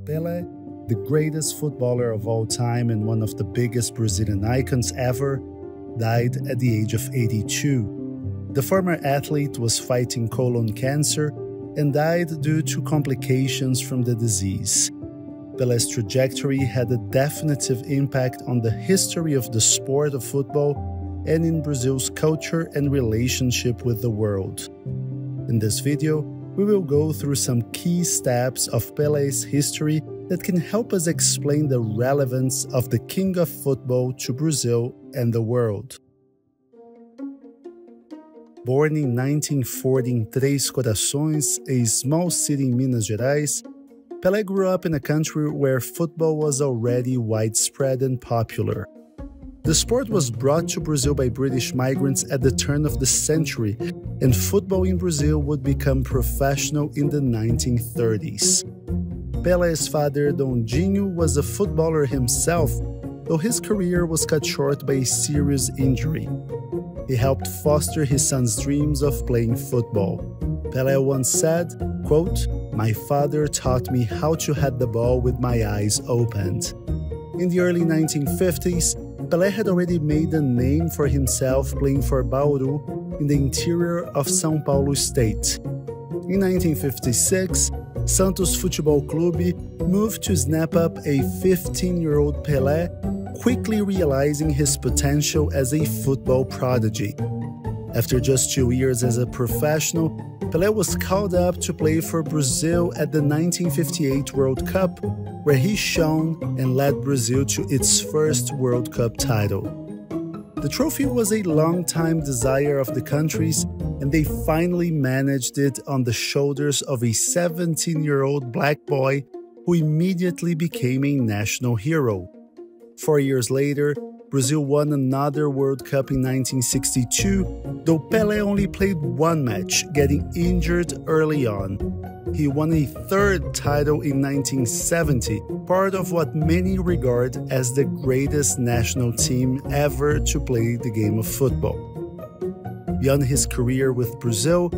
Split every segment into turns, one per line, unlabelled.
Pelé, the greatest footballer of all time and one of the biggest Brazilian icons ever, died at the age of 82. The former athlete was fighting colon cancer and died due to complications from the disease. Pelé's trajectory had a definitive impact on the history of the sport of football and in Brazil's culture and relationship with the world. In this video, we will go through some key steps of Pelé's history that can help us explain the relevance of the king of football to Brazil and the world. Born in 1940 in Três Corações, a small city in Minas Gerais, Pelé grew up in a country where football was already widespread and popular. The sport was brought to Brazil by British migrants at the turn of the century, and football in Brazil would become professional in the 1930s. Pelé's father, Dondinho, was a footballer himself, though his career was cut short by a serious injury. He helped foster his son's dreams of playing football. Pelé once said, quote, "My father taught me how to head the ball with my eyes opened." In the early 1950s, Pelé had already made a name for himself playing for Bauru in the interior of São Paulo state. In 1956, Santos Futebol Clube moved to snap up a 15-year-old Pelé, quickly realizing his potential as a football prodigy. After just 2 years as a professional, Pelé was called up to play for Brazil at the 1958 World Cup, where he shone and led Brazil to its first World Cup title. The trophy was a long-time desire of the country's, and they finally managed it on the shoulders of a 17-year-old black boy who immediately became a national hero. 4 years later, Brazil won another World Cup in 1962, though Pelé only played one match, getting injured early on. He won a third title in 1970, part of what many regard as the greatest national team ever to play the game of football. Beyond his career with Brazil,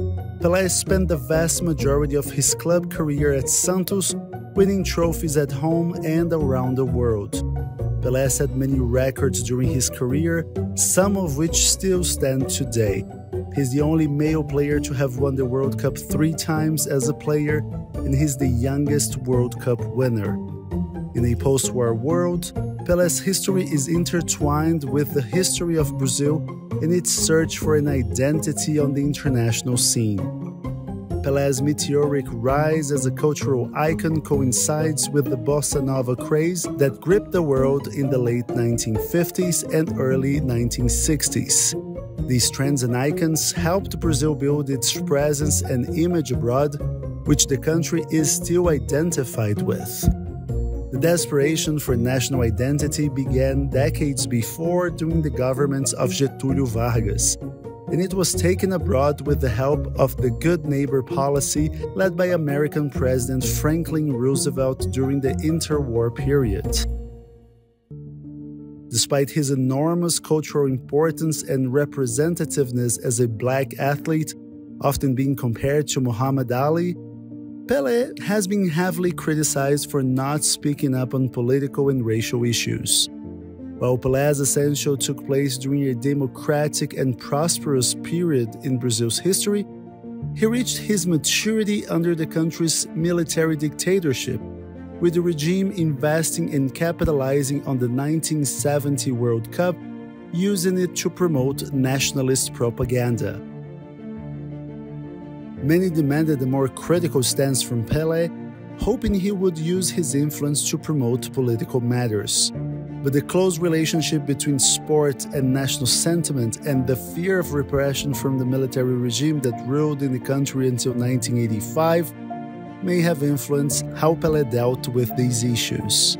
Pelé spent the vast majority of his club career at Santos, winning trophies at home and around the world. Pelé set many records during his career, some of which still stand today. He's the only male player to have won the World Cup 3 times as a player, and he's the youngest World Cup winner. In a post-war world, Pelé's history is intertwined with the history of Brazil and its search for an identity on the international scene. Pelé's meteoric rise as a cultural icon coincides with the bossa nova craze that gripped the world in the late 1950s and early 1960s. These trends and icons helped Brazil build its presence and image abroad, which the country is still identified with. The desperation for national identity began decades before during the governments of Getúlio Vargas, and it was taken abroad with the help of the Good Neighbor policy led by American President Franklin Roosevelt during the interwar period. Despite his enormous cultural importance and representativeness as a black athlete, often being compared to Muhammad Ali, Pelé has been heavily criticized for not speaking up on political and racial issues. While Pelé's ascension took place during a democratic and prosperous period in Brazil's history, he reached his maturity under the country's military dictatorship, with the regime investing and capitalizing on the 1970 World Cup, using it to promote nationalist propaganda. Many demanded a more critical stance from Pelé, hoping he would use his influence to promote political matters. But the close relationship between sport and national sentiment and the fear of repression from the military regime that ruled in the country until 1985 may have influenced how Pelé dealt with these issues.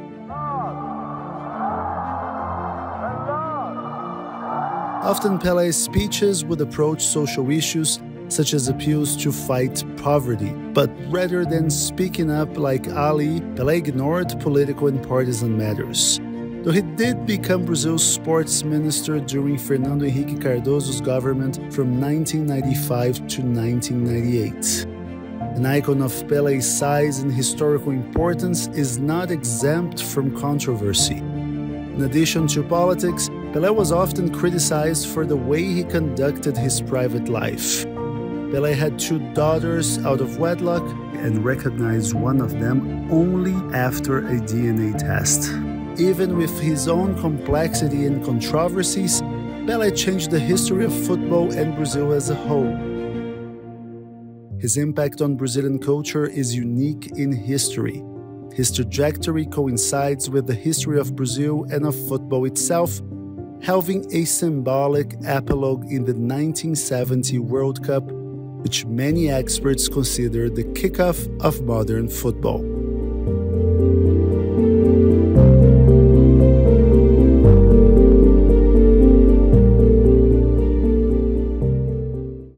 Often Pelé's speeches would approach social issues such as appeals to fight poverty, but rather than speaking up like Ali, Pelé ignored political and partisan matters. Though he did become Brazil's sports minister during Fernando Henrique Cardoso's government from 1995 to 1998. An icon of Pelé's size and historical importance is not exempt from controversy. In addition to politics, Pelé was often criticized for the way he conducted his private life. Pelé had 2 daughters out of wedlock and recognized one of them only after a DNA test. Even with his own complexity and controversies, Pelé changed the history of football and Brazil as a whole. His impact on Brazilian culture is unique in history. His trajectory coincides with the history of Brazil and of football itself, having a symbolic epilogue in the 1970 World Cup, which many experts consider the kickoff of modern football.